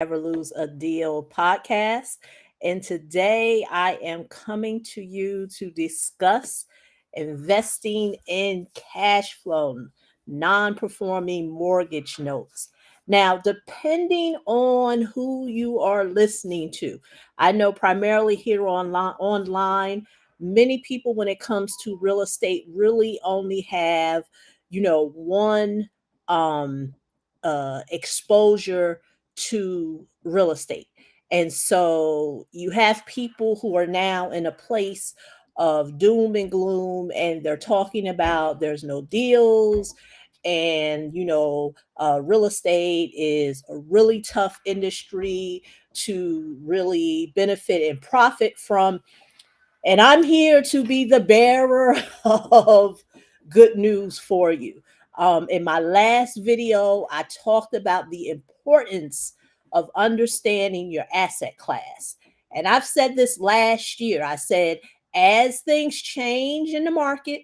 Never Lose a Deal podcast. And today I am coming to you to discuss investing in cash flow, non performing mortgage notes. Now, depending on who you are listening to, I know primarily here online, many people, when it comes to real estate, really only have, one um, exposure to real estate. And so you have people who are now in a place of doom and gloom, and they're talking about there's no deals. And, real estate is a really tough industry to really benefit and profit from. And I'm here to be the bearer of good news for you. In my last video, I talked about the importance of understanding your asset class. And I've said this last year. I said, as things change in the market,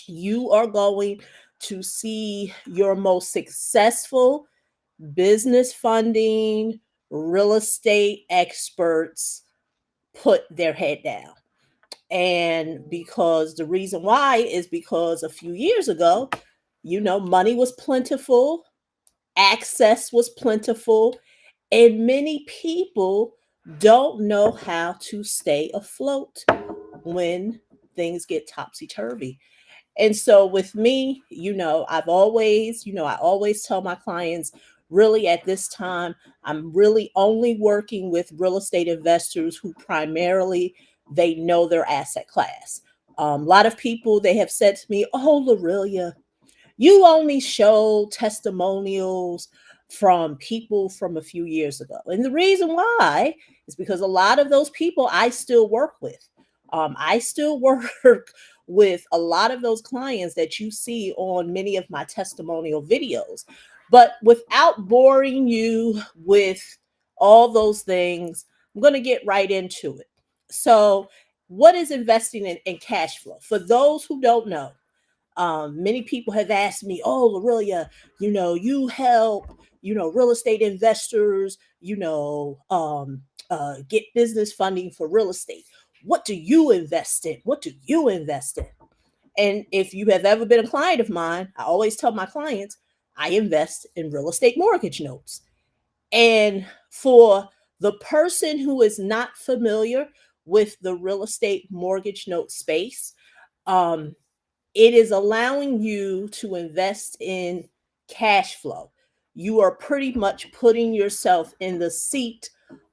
you are going to see your most successful business funding, real estate experts put their head down. And because the reason why is because a few years ago, money was plentiful, access was plentiful, and many people don't know how to stay afloat when things get topsy turvy. And so with me, I always tell my clients, really at this time, I'm really only working with real estate investors who primarily they know their asset class. A lot of people, they have said to me, "Oh, Lorelia, you only show testimonials from people from a few years ago." And the reason why is because a lot of those people I still work with. I still work with a lot of those clients that you see on many of my testimonial videos. But without boring you with all those things, I'm going to get right into it. So, what is investing in cash flow? For those who don't know, many people have asked me, "Oh, Lorelia, you help, real estate investors, get business funding for real estate. What do you invest in? What do you invest in?" And if you have ever been a client of mine, I always tell my clients, I invest in real estate mortgage notes. And for the person who is not familiar with the real estate mortgage note space, um, it is allowing you to invest in cash flow. You are pretty much putting yourself in the seat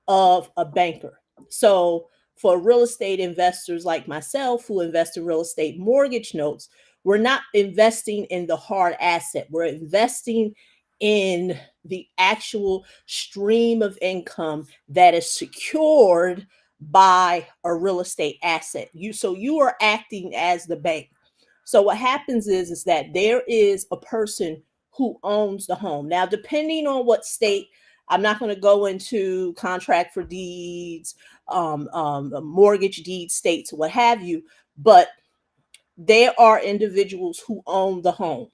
of a banker. So, for real estate investors like myself who invest in real estate mortgage notes, we're not investing in the hard asset. We're investing in the actual stream of income that is secured by a real estate asset. You are acting as the bank. So what happens is that there is a person who owns the home. Now, depending on what state, I'm not going to go into contract for deeds, mortgage deed states, what have you, but there are individuals who own the home.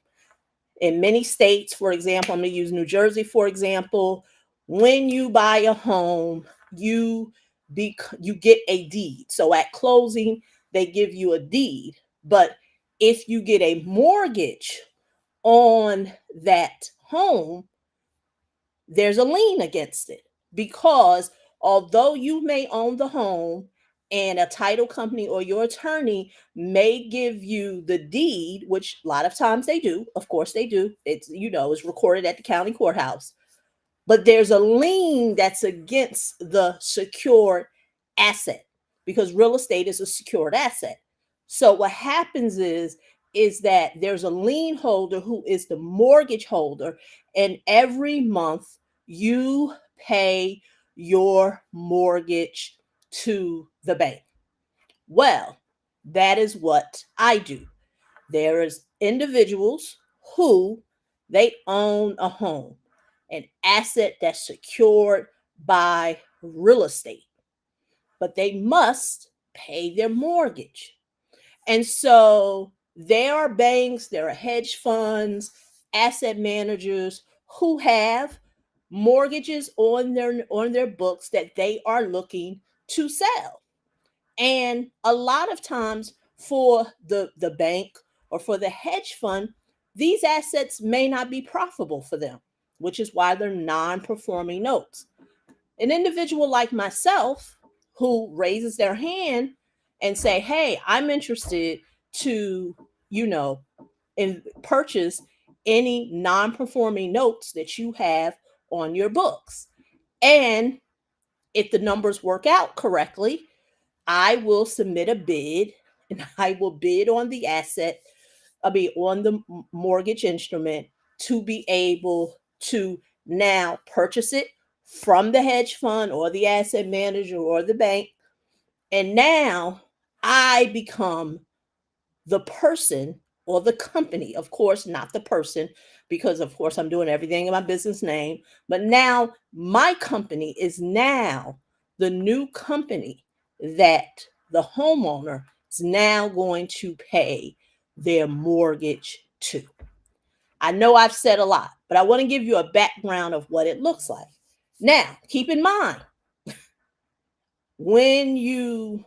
In many states, for example, I'm going to use New Jersey, for example, when you buy a home, you get a deed. So at closing, they give you a deed. But if you get a mortgage on that home, there's a lien against it, because although you may own the home and a title company or your attorney may give you the deed, which a lot of times they do, of course they do, it's recorded at the county courthouse, but there's a lien that's against the secured asset, because real estate is a secured asset. So what happens is that there's a lien holder who is the mortgage holder, and every month you pay your mortgage to the bank. Well, that is what I do. There is individuals who they own a home, an asset that's secured by real estate, but they must pay their mortgage. And so there are banks, there are hedge funds, asset managers who have mortgages on their books that they are looking to sell. And a lot of times for the bank or for the hedge fund, these assets may not be profitable for them, which is why they're non-performing notes. An individual like myself who raises their hand and say, "Hey, I'm interested to, you know, purchase any non-performing notes that you have on your books." And if the numbers work out correctly, I will submit a bid and I will bid on the asset, on the mortgage instrument to be able to now purchase it from the hedge fund or the asset manager or the bank. And now I become the person or the company, of course, not the person, because of course I'm doing everything in my business name. But now my company is now the new company that the homeowner is now going to pay their mortgage to. I know I've said a lot, but I want to give you a background of what it looks like. Now, keep in mind, when you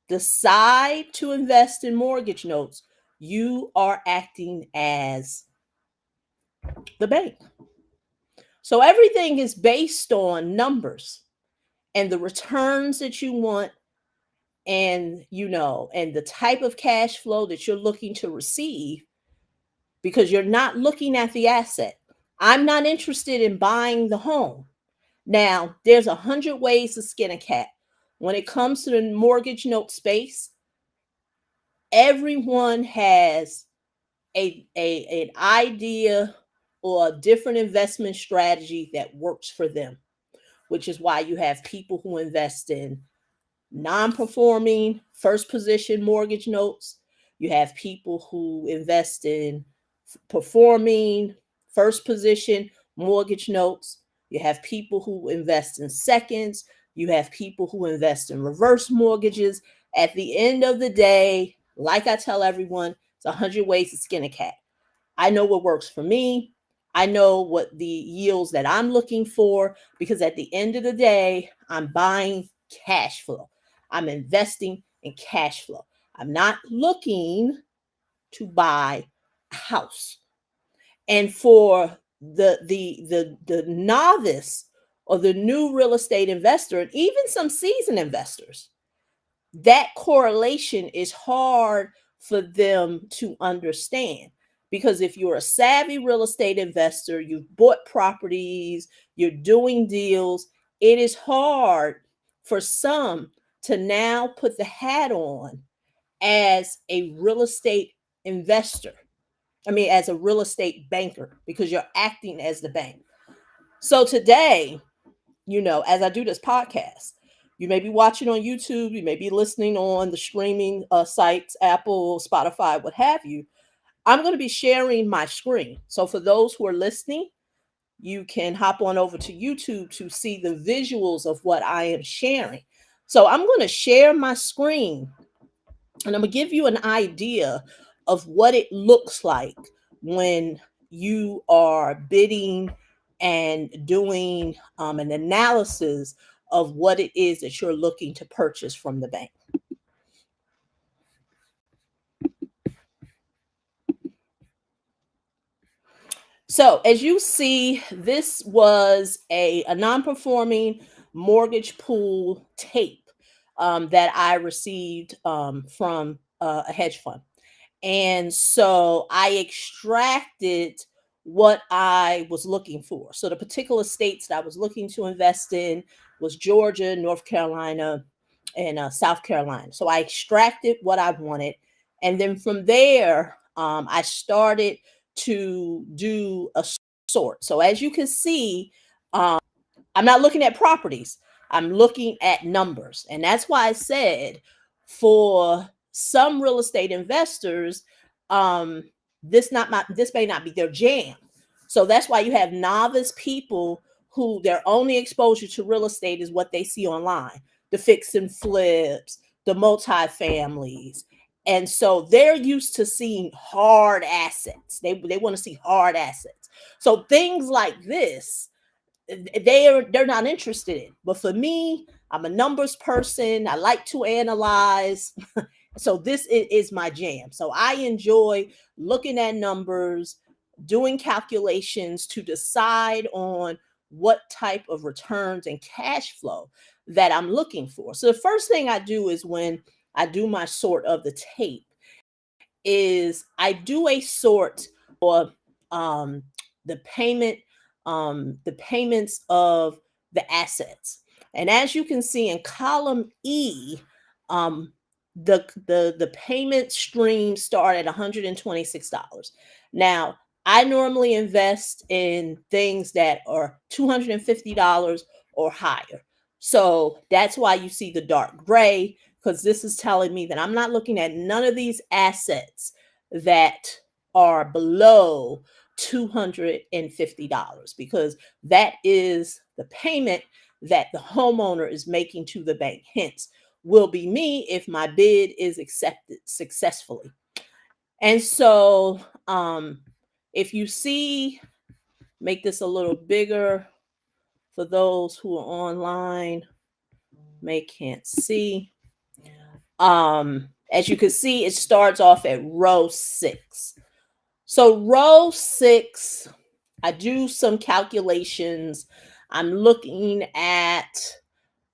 decide to invest in mortgage notes, you are acting as the bank. So everything is based on numbers and the returns that you want, and and the type of cash flow that you're looking to receive, because you're not looking at the asset. I'm not interested in buying the home. Now, there's 100 ways to skin a cat. When it comes to the mortgage note space, everyone has an idea or a different investment strategy that works for them, which is why you have people who invest in non-performing first position mortgage notes. You have people who invest in performing first position mortgage notes. You have people who invest in seconds. You have people who invest in reverse mortgages. At the end of the day, like I tell everyone, it's 100 ways to skin a cat. I know what works for me. I know what the yields that I'm looking for, because at the end of the day, I'm buying cash flow. I'm investing in cash flow. I'm not looking to buy a house. And for the novice or the new real estate investor, and even some seasoned investors, that correlation is hard for them to understand. Because if you're a savvy real estate investor, you've bought properties, you're doing deals, it is hard for some to now put the hat on as a real estate investor. As a real estate banker, because you're acting as the bank. So today, as I do this podcast, you may be watching on YouTube, you may be listening on the streaming sites, Apple, Spotify, what have you. I'm going to be sharing my screen. So for those who are listening, you can hop on over to YouTube to see the visuals of what I am sharing. So I'm going to share my screen, and I'm going to give you an idea of what it looks like when you are bidding and doing an analysis of what it is that you're looking to purchase from the bank. So as you see, this was a non-performing mortgage pool tape that I received from a hedge fund. And so I extracted what I was looking for. So the particular states that I was looking to invest in was Georgia, North Carolina, and South Carolina. So I extracted what I wanted. And then from there, I started to do a sort. So as you can see, I'm not looking at properties. I'm looking at numbers. And that's why I said, for some real estate investors, this may not be their jam. So that's why you have novice people who their only exposure to real estate is what they see online, the fix and flips, the multifamilies. And so they're used to seeing hard assets. They want to see hard assets. So things like this, they're not interested in. But for me, I'm a numbers person. I like to analyze. So this is my jam. So I enjoy looking at numbers, doing calculations to decide on what type of returns and cash flow that I'm looking for. So the first thing I do is when I do my sort of the tape is I do a sort or um, the the payments of the assets. And as you can see in column E, um, the payment streams start at $126. Now, I normally invest in things that are $250 or higher. So that's why you see the dark gray, because this is telling me that I'm not looking at none of these assets that are below $250, because that is the payment that the homeowner is making to the bank. Hence, will be me if my bid is accepted successfully. And so, if you see, make this a little bigger for those who are online, may can't see. As you can see, it starts off at row 6. So row 6, I do some calculations. I'm looking at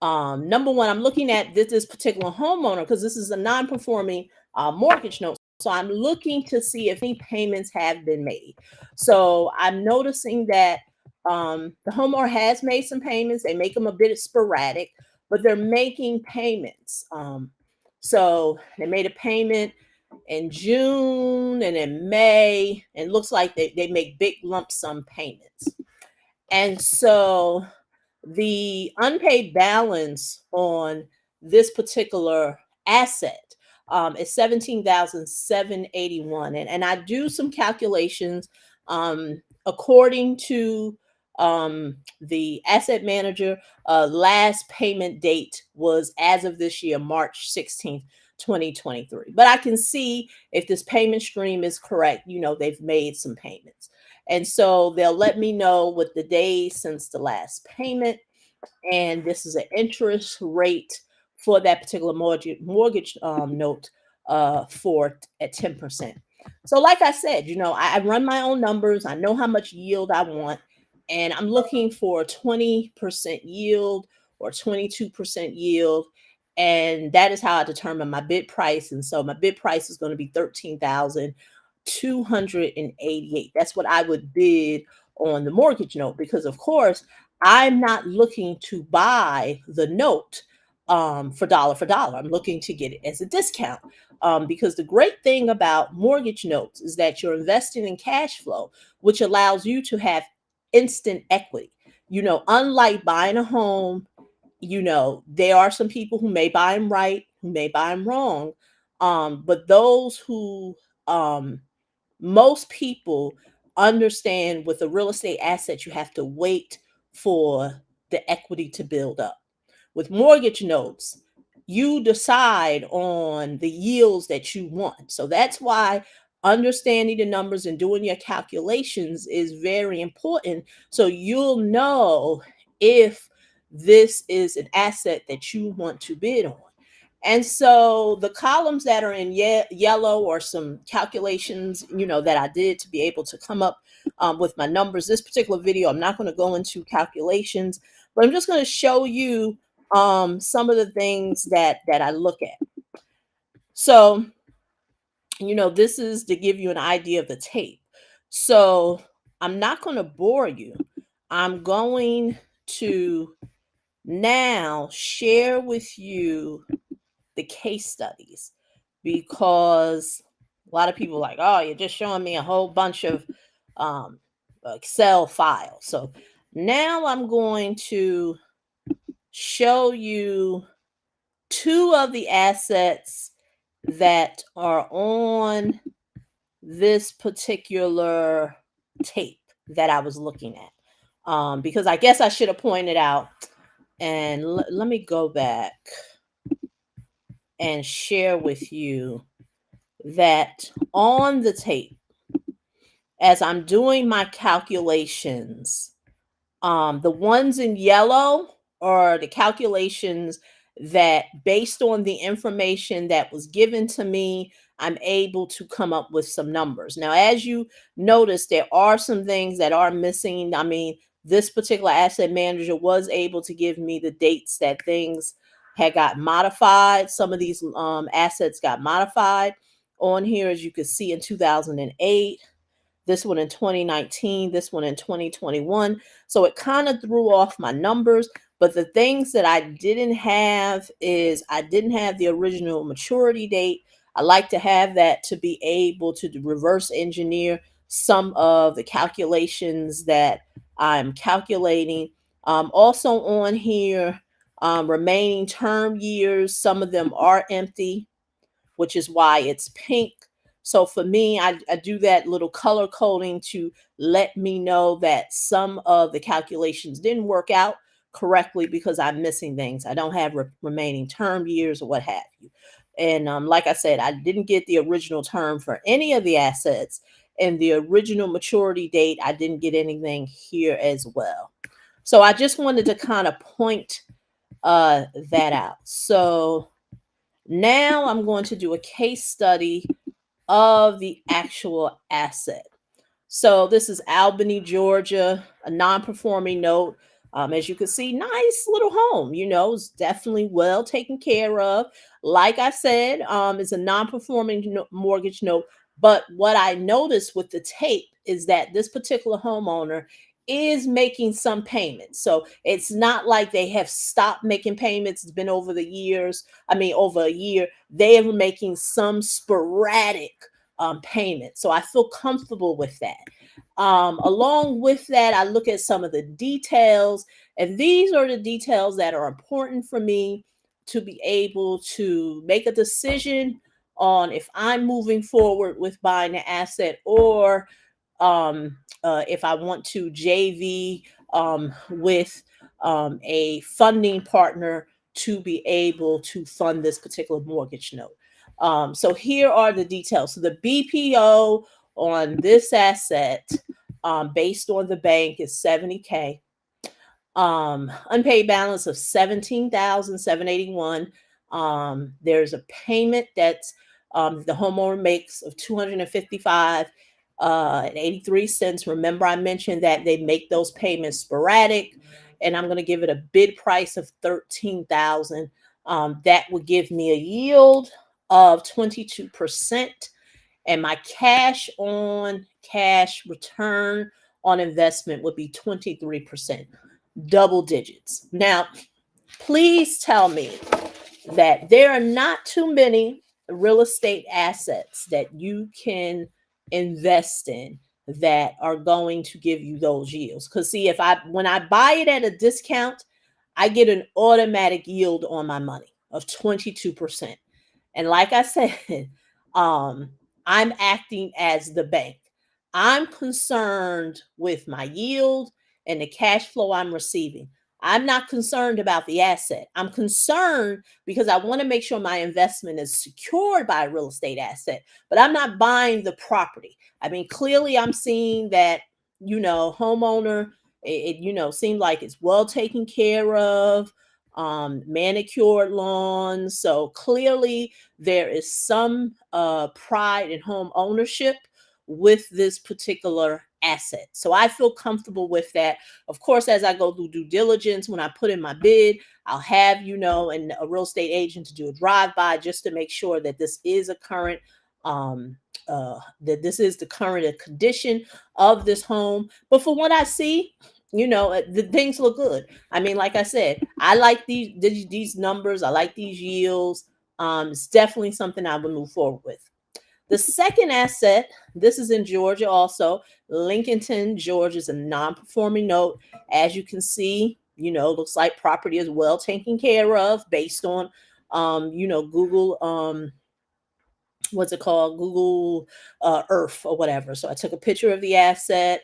number one, I'm looking at this particular homeowner because this is a non-performing mortgage note. So I'm looking to see if any payments have been made. So I'm noticing that the homeowner has made some payments. They make them a bit sporadic, but they're making payments. So they made a payment in June and in May, and it looks like they make big lump sum payments. And so the unpaid balance on this particular asset is 17,781, and I do some calculations according to the asset manager. Last payment date was, as of this year, March 16th, 2023. But I can see if this payment stream is correct. They've made some payments. And so they'll let me know what the days since the last payment. And this is an interest rate for that particular mortgage note for at 10%. So like I said, I run my own numbers. I know how much yield I want. And I'm looking for a 20% yield or 22% yield. And that is how I determine my bid price. And so my bid price is going to be 13,288. That's what I would bid on the mortgage note, because of course I'm not looking to buy the note for dollar for dollar. I'm looking to get it as a discount, because the great thing about mortgage notes is that you're investing in cash flow, which allows you to have instant equity. Unlike buying a home, there are some people who may buy them right, who may buy them wrong, but those who most people understand with a real estate asset, you have to wait for the equity to build up. With mortgage notes, you decide on the yields that you want. So that's why understanding the numbers and doing your calculations is very important. So you'll know if this is an asset that you want to bid on. And so the columns that are in yellow are some calculations, that I did to be able to come up with my numbers. This particular video, I'm not going to go into calculations, but I'm just going to show you some of the things that I look at. So, this is to give you an idea of the tape. So I'm not going to bore you. I'm going to now share with you the case studies, because a lot of people are like, oh, you're just showing me a whole bunch of Excel files. So now I'm going to show you 2 of the assets that are on this particular tape that I was looking at, because I guess I should have pointed out. And let me go back and share with you that on the tape, as I'm doing my calculations, The ones in yellow are the calculations that, based on the information that was given to me, I'm able to come up with some numbers. Now, as you notice, there are some things that are missing. I mean, this particular asset manager was able to give me the dates that things had got modified. Some of these assets got modified on here, as you can see, in 2008, this one in 2019, this one in 2021. So it kind of threw off my numbers. But the things that I didn't have is I didn't have the original maturity date. I like to have that to be able to reverse engineer some of the calculations that I'm calculating. Also on here, remaining term years, some of them are empty, which is why it's pink. So for me, I do that little color coding to let me know that some of the calculations didn't work out correctly because I'm missing things. I don't have remaining term years or what have you. And like I said, I didn't get the original term for any of the assets, and the original maturity date, I didn't get anything here as well. So I just wanted to kind of point that out. So now I'm going to do a case study of the actual asset. So this is Albany, Georgia, a non-performing note. As you can see, nice little home, it's definitely well taken care of. Like I said, it's a non-performing mortgage note. But what I noticed with the tape is that this particular homeowner is making some payments. So it's not like they have stopped making payments. It's been over the years. I mean, over a year. They are making some sporadic payment. So I feel comfortable with that. Along with that, I look at some of the details, and these are the details that are important for me to be able to make a decision on if I'm moving forward with buying an asset, or if I want to JV with a funding partner to be able to fund this particular mortgage note. So here are the details. So the BPO on this asset, based on the bank, is 70K. Unpaid balance of 17,781. There's a payment that's the homeowner makes of 255 and 83 cents. Remember, I mentioned that they make those payments sporadic, and I'm going to give it a bid price of 13,000. That would give me a yield of 22%, and my cash on cash return on investment would be 23%, double digits. Now, please tell me that there are not too many real estate assets that you can invest in that are going to give you those yields. Because see, when I buy it at a discount, I get an automatic yield on my money of 22%. And like I said, um, I'm acting as the bank. I'm concerned with my yield and the cash flow I'm receiving. I'm not concerned about the asset. I'm concerned because I want to make sure my investment is secured by a real estate asset, but I'm not buying the property. I mean, clearly I'm seeing that, homeowner, it seemed like it's well taken care of, manicured lawns. So clearly there is some pride in home ownership with this particular asset. So I feel comfortable with that. Of course, as I go through due diligence, when I put in my bid, I'll have, and a real estate agent to do a drive-by just to make sure that this is a current, that this is the current condition of this home. But from what I see, the things look good. I mean, like I said, I like these numbers. I like these yields. It's definitely something I would move forward with. The second asset, this is in Georgia also. Lincoln, Georgia, is a non-performing note. As you can see, looks like property is well taken care of based on, Google, what's it called? Google Earth or whatever. So I took a picture of the asset.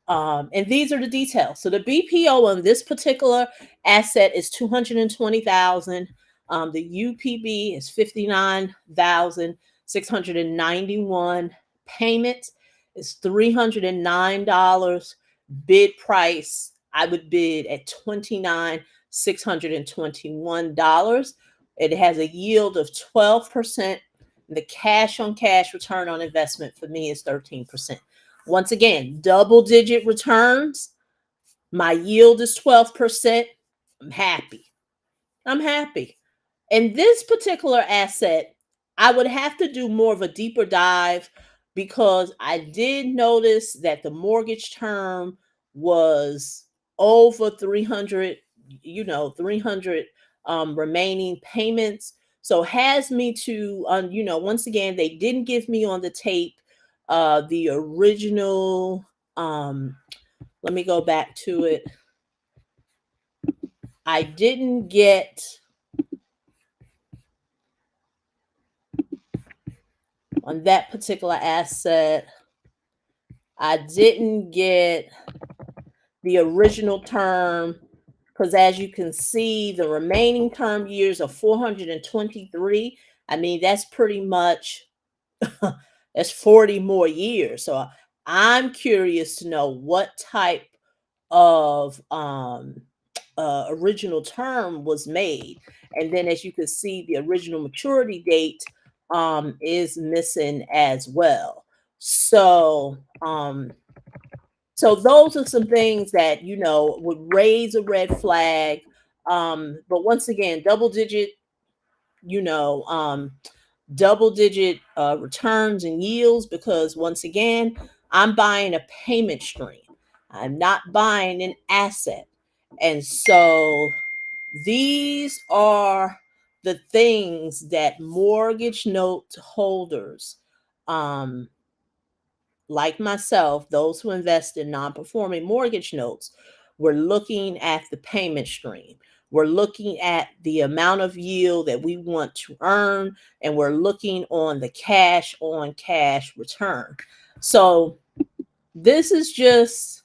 And these are the details. So the BPO on this particular asset is 220,000. The UPB is 59,691. Payment is $309. Bid price I would bid at $29,621. It has a yield of 12%. The cash on cash return on investment for me is 13%. Once again, double digit returns. My yield is 12%. I'm happy. I'm happy. And this particular asset, I would have to do more of a deeper dive because I did notice that the mortgage term was over 300, 300 remaining payments. So has me to, once again, they didn't give me on the tape the original. Let me go back to it. I didn't get on that particular asset. I didn't get the original term because, as you can see, the remaining term years are 423. I mean, that's pretty much that's 40 more years. So I'm curious to know what type of original term was made. And then, as you can see, the original maturity date is missing as well. So, so those are some things that would raise a red flag. But once again, you know, um, double digit returns and yields because once again, I'm buying a payment stream. I'm not buying an asset. And so these are the things that mortgage note holders, um, like myself, those who invest in non-performing mortgage notes, we're looking at the payment stream. We're looking at the amount of yield that we want to earn, and we're looking on the cash on cash return. So this is just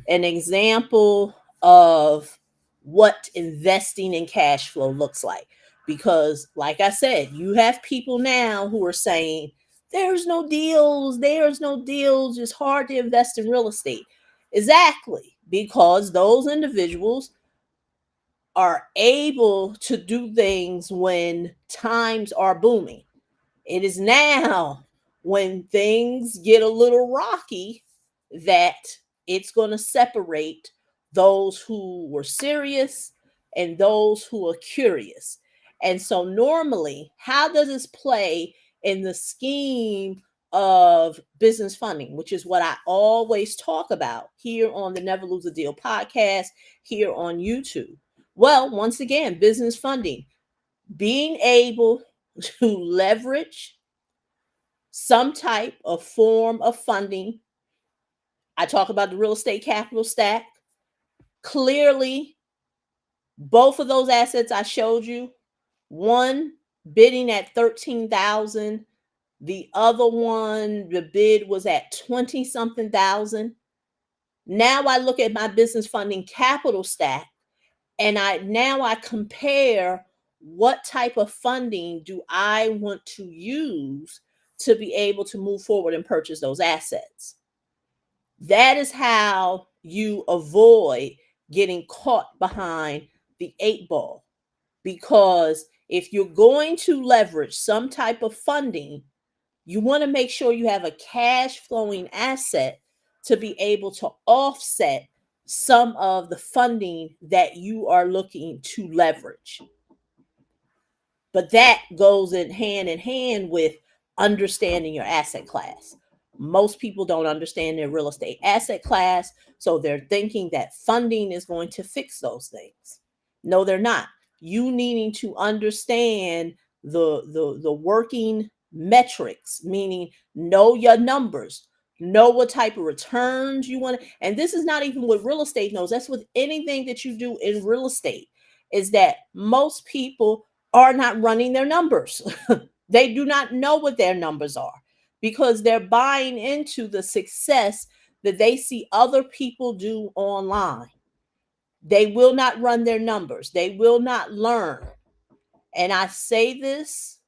an example of what investing in cash flow looks like. Because, like I said, you have people now who are saying, there's no deals, it's hard to invest in real estate. Exactly, because those individuals are able to do things when times are booming. It is now when things get a little rocky that it's going to separate those who were serious and those who are curious. And so, normally, how does this play in the scheme of business funding, which is what I always talk about here on the Never Lose a Deal podcast, here on YouTube? Well, once again, business funding, being able to leverage some type of form of funding. I talk about the real estate capital stack. Clearly, both of those assets I showed you, one bidding at 13,000, the other one, the bid was at 20 something thousand. Now I look at my business funding capital stack and I compare what type of funding do I want to use to be able to move forward and purchase those assets. That is how you avoid getting caught behind the eight ball. Because if you're going to leverage some type of funding, you want to make sure you have a cash flowing asset to be able to offset some of the funding that you are looking to leverage. But that goes in hand with understanding your asset class. Most people don't understand their real estate asset class, so they're thinking that funding is going to fix those things. No, they're not. You needing to understand the working metrics, meaning know your numbers, know what type of returns you want. And this is not even what real estate knows. That's with anything that you do in real estate, is that most people are not running their numbers. They do not know what their numbers are because they're buying into the success that they see other people do online. They will not run their numbers. They will not learn. And I say this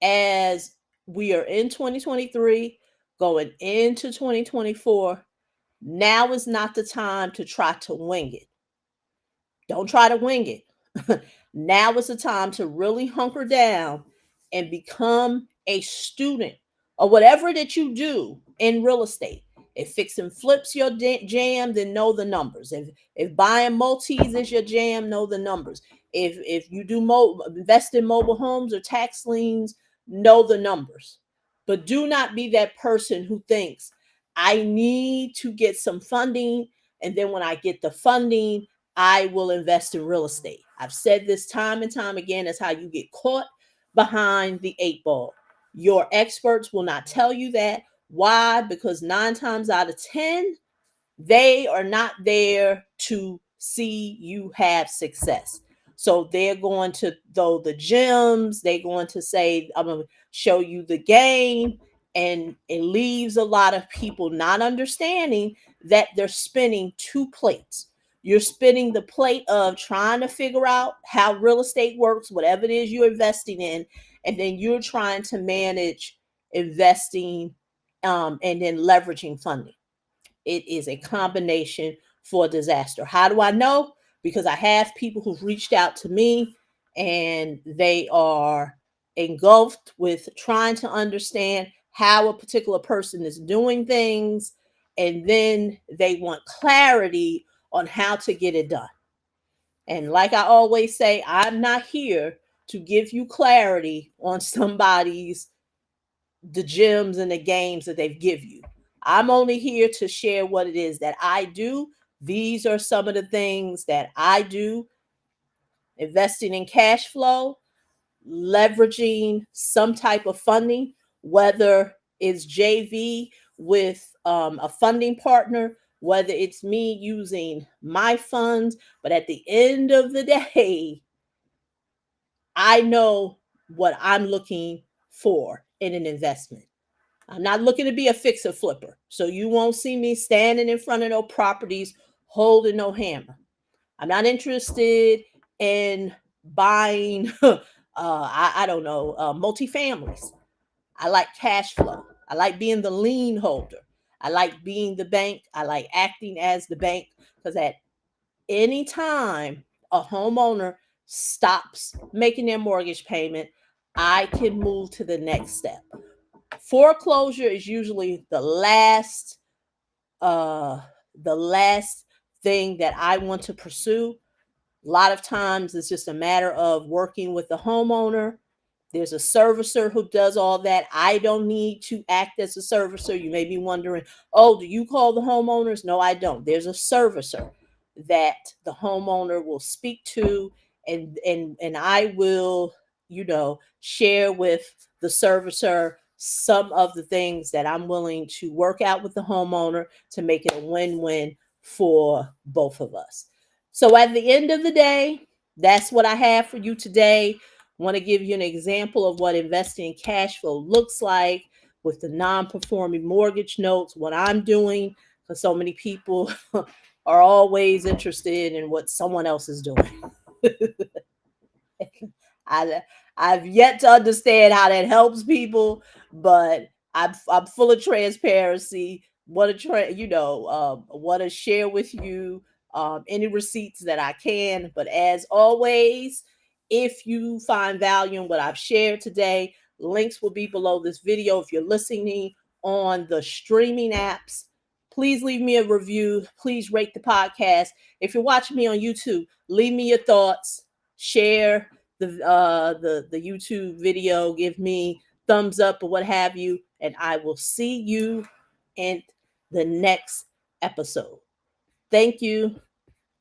as we are in 2023, going into 2024. Now is not the time to try to wing it. Don't try to wing it. Now is the time to really hunker down and become a student or whatever that you do in real estate. If fix and flips your jam, then know the numbers. If buying multis is your jam, know the numbers. If you do invest in mobile homes or tax liens, know the numbers. But do not be that person who thinks I need to get some funding, and then when I get the funding, I will invest in real estate. I've said this time and time again. That's how you get caught behind the 8 ball. Your experts will not tell you that. Why? Because 9 times out of 10, they are not there to see you have success. So they're going to throw the gems. They're going to say, I'm going to show you the game. And it leaves a lot of people not understanding that they're spinning 2 plates. You're spinning the plate of trying to figure out how real estate works, whatever it is you're investing in. And then you're trying to manage investing and then leveraging funding. It is a combination for disaster. How do I know? Because I have people who've reached out to me and they are engulfed with trying to understand how a particular person is doing things, and then they want clarity on how to get it done. And like I always say, I'm not here to give you clarity on somebody's the gems and the games that they've give you. I'm only here to share what it is that I do. These are some of the things that I do: investing in cash flow, leveraging some type of funding, whether it's JV with a funding partner, whether it's me using my funds. But at the end of the day, I know what I'm looking for in an investment. I'm not looking to be a fixer flipper. So you won't see me standing in front of no properties holding no hammer. I'm not interested in buying, I don't know, multifamilies. I like cash flow. I like being the lien holder. I like being the bank. I like acting as the bank, because at any time a homeowner stops making their mortgage payment, I can move to the next step. Foreclosure is usually uh the last thing that I want to pursue. A lot of times it's just a matter of working with the homeowner. There's a servicer who does all that. I don't need to act as a servicer. You may be wondering, oh, do you call the homeowners? No, I don't. There's a servicer that the homeowner will speak to, and I will, share with the servicer some of the things that I'm willing to work out with the homeowner to make it a win-win for both of us. So at the end of the day, that's what I have for you today. Want to give you an example of what investing in cash flow looks like with the non-performing mortgage notes, what I'm doing, because so many people are always interested in what someone else is doing. I, I've yet to understand how that helps people, but I'm full of transparency. Want to want to share with you any receipts that I can. But as always, if you find value in what I've shared today, links will be below this video. If you're listening on the streaming apps, please leave me a review. Please rate the podcast. If you're watching me on YouTube, leave me your thoughts. Share the YouTube video, give me thumbs up or what have you, and I will see you in the next episode. Thank you,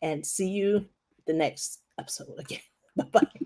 and see you the next episode again. Bye-bye.